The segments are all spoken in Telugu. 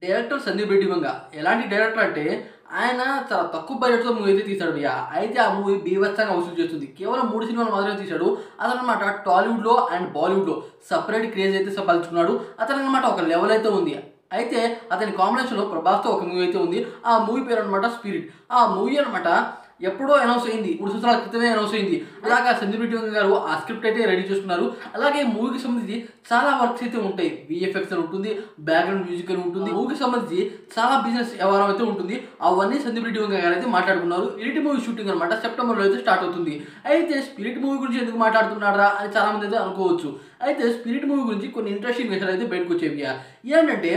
డైరెక్టర్ సందీప్ రెడ్డి వంగ ఎలాంటి డైరెక్టర్ అంటే ఆయన చాలా తక్కువ బడ్జెట్‌తో మూవీ అయితే తీశాడు భయ్యా. అయితే ఆ మూవీ బీభత్సంగా వసూలు చేస్తుంది. కేవలం 3 సినిమాలు మాత్రమే తీశాడు. అతనన్నమాట టాలీవుడ్‌లో అండ్ బాలీవుడ్‌లో సెపరేట్ క్రేజ్ అయితే సంపాదించుకున్నాడు. అతనన్నమాట ఒక లెవెల్ అయితే ఉంది. అయితే అతని కాంబినేషన్‌లో ప్రభాస్‌తో ఒక మూవీ అయితే ఉంది. ఆ మూవీ పేరన్నమాట 'స్పిరిట్'. ఆ మూవీ అన్నమాట ఎప్పుడో అనౌన్స్ అయింది. 3 సంవత్సరాల క్రితమే అనౌన్స్ అయింది. అలాగా సందీప్ రెడ్డి వంగ గారు ఆ స్క్రిప్ట్ అయితే రెడీ చేసుకున్నారు. అలాగే మూవీకి సంబంధించి చాలా వర్క్స్ అయితే ఉంటాయి. వీఎఫ్ఎక్స్ అని ఉంటుంది, బ్యాక్‌గ్రౌండ్ మ్యూజిక్ అని ఉంటుంది. మూవీకి సంబంధించి చాలా బిజినెస్ వ్యవహారం అయితే ఉంటుంది. అవన్నీ సందీప్ రెడ్డి వంగ గారు అయితే మాట్లాడుకున్నారు. స్పిరిట్ మూవీ షూటింగ్ అన్నమాట సెప్టెంబర్‌లో అయితే స్టార్ట్ అవుతుంది. అయితే స్పిరిట్ మూవీ గురించి ఎందుకు మాట్లాడుతున్నారా అని చాలా మంది అయితే అనుకోవచ్చు. అయితే స్పిరిట్ మూవీ గురించి కొన్ని ఇంట్రెస్టింగ్ విషయాలు అయితే బయటకు వచ్చేవి. ఏంటంటే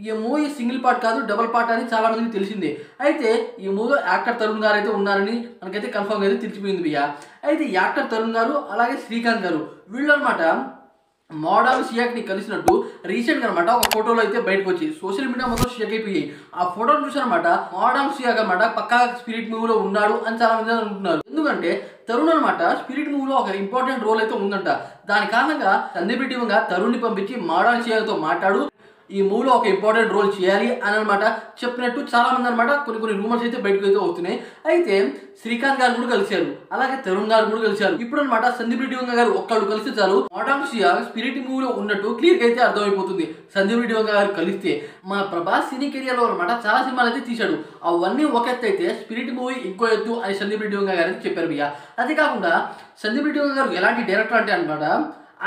ఈ మూవీ సింగిల్ పార్ట్ కాదు, డబుల్ పార్ట్ అని చాలా మందికి తెలిసిందే. అయితే ఈ మూవీలో యాక్టర్ తరుణ్ గారు అయితే ఉన్నారని మనకైతే కన్ఫర్మ్ అయితే తెలిసిపోయింది భయ్యా. అయితే ఈ యాక్టర్ తరుణ్ గారు అలాగే శ్రీకాంత్ గారు వీళ్ళు అనమాట మోడల్ షియాక్ని కలిసినట్టు రీసెంట్గా అనమాట ఒక ఫోటోలో అయితే బయటకు వచ్చి సోషల్ మీడియా మొత్తం షేక్ అయిపోయాయి. ఆ ఫోటోను చూసారనమాట మోడల్ షియాక్ అనమాట పక్కా స్పిరిట్ మూవీలో ఉన్నాడు అని చాలా మంది అనుకుంటున్నారు. ఎందుకంటే తరుణ్ అనమాట స్పిరిట్ మూవీలో ఒక ఇంపార్టెంట్ రోల్ అయితే ఉందంట. దాని కారణంగా సందీప్ రెడ్డి వంగ తరుణ్ని పంపించి మోడల్ షియాక్తో మాట్లాడు ఈ మూవీలో ఒక ఇంపార్టెంట్ రోల్ చేయాలి అని అనమాట చెప్పినట్టు చాలా మంది అనమాట కొన్ని రూమర్స్ అయితే బయటకు అయితే వస్తున్నాయి. అయితే శ్రీకాంత్ గారు కూడా కలిశారు, అలాగే తరుణ్ గారు కూడా కలిశారు. ఇప్పుడు అనమాట సందీప్ రెడ్డి వంగ గారు ఒక్కళ్ళు కలిస్తే చాలు మోడల్ షియాక్ స్పిరిట్ మూవీలో ఉన్నట్టు క్లియర్గా అయితే అర్థమైపోతుంది. సందీప్ రెడ్డి వంగ గారు కలిస్తే మన ప్రభాస్ సినీ కెరియర్లో అనమాట చాలా సినిమాలు అయితే తీశాడు. అవన్నీ ఒక ఎత్తు అయితే స్పిరిట్ మూవీ ఇంకో ఎత్తు అని సందీప్ రెడ్డి వంగ గారు అయితే చెప్పారు భయ్యా. అదే కాకుండా సందీప్ రెడ్డి వంగ గారు ఎలాంటి డైరెక్టర్ అంటే అనమాట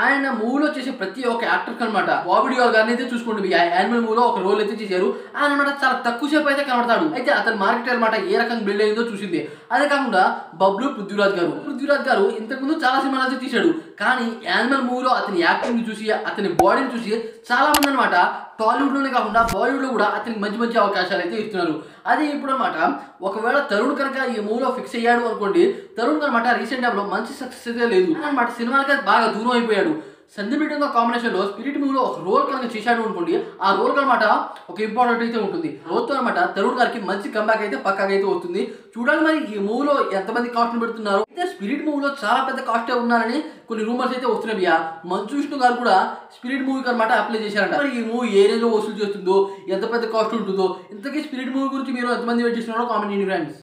ఆయన మూవీలో చేసే ప్రతి ఒక్క యాక్టర్ అనమాట బాబీ డియోల్ గారిని అయితే చూసుకోండి. యానిమల్ మూవీలో ఒక రోల్ అయితే చేశారు. ఆయన అనమాట చాలా తక్కువ సేపు అయితే కనబడతాడు. అయితే అతని మార్కెట్ అనమాట ఏ రకంగా బిల్డ్ అయిందో చూసింది. అదే కాకుండా బబ్లు పృథ్వీరాజ్ గారు ఇంతకుముందు చాలా సినిమాలు అయితే తీశాడు. కానీ యానిమల్ మూవీలో అతని యాక్టింగ్ చూసి అతని బాడీని చూసి చాలా మంది అనమాట టాలీవుడ్లోనే కాకుండా బాలీవుడ్లో కూడా అతనికి మంచి అవకాశాలు అయితే ఇస్తున్నారు. అదే ఇప్పుడు అనమాట ఒకవేళ తరుణ్ కనుక ఈ మూవీలో ఫిక్స్ అయ్యాడు అనుకోండి, తరుణ్ అనమాట రీసెంట్ టైంలో మంచి సక్సెస్ అయితే లేదు అనమాట, సినిమాలకి బాగా దూరం అయిపోయాడు. సందీప్ రెడ్డి వంగ కాంబినేషన్లో స్పిరిట్ మూవీలో ఒక రోల్ కనుక చేశాడు అనుకోండి, ఆ రోల్ అనమాట ఒక ఇంపార్టెంట్ అయితే ఉంటుంది. రోల్తో అనమాట తరుణ్ గారికి మంచి కంబ్యాక్ అయితే పక్కాగా అయితే వస్తుంది. చూడాలి మరి ఈ మూవీలో ఎంతమంది కాస్ట్ని పెడుతున్నారు. అయితే స్పిరిట్ మూవీలో చాలా పెద్ద కాస్టే ఉన్నారని కొన్ని రూమర్స్ అయితే వస్తున్నాయి. మంచు విష్ణు గారు కూడా స్పిరిట్ మూవీకి అనమాట అప్లై చేశారంట. మరి ఈ మూవీ ఏ రేంజ్లో వసూలు చేస్తుందో, ఎంత పెద్ద కాస్ట్ ఉంటుందో, ఇంతకీ స్పిరిట్ మూవీ గురించి మీరు ఎంతమంది వెయిట్ చేస్తున్నారో కామెంట్ చేయండి ఫ్రెండ్స్.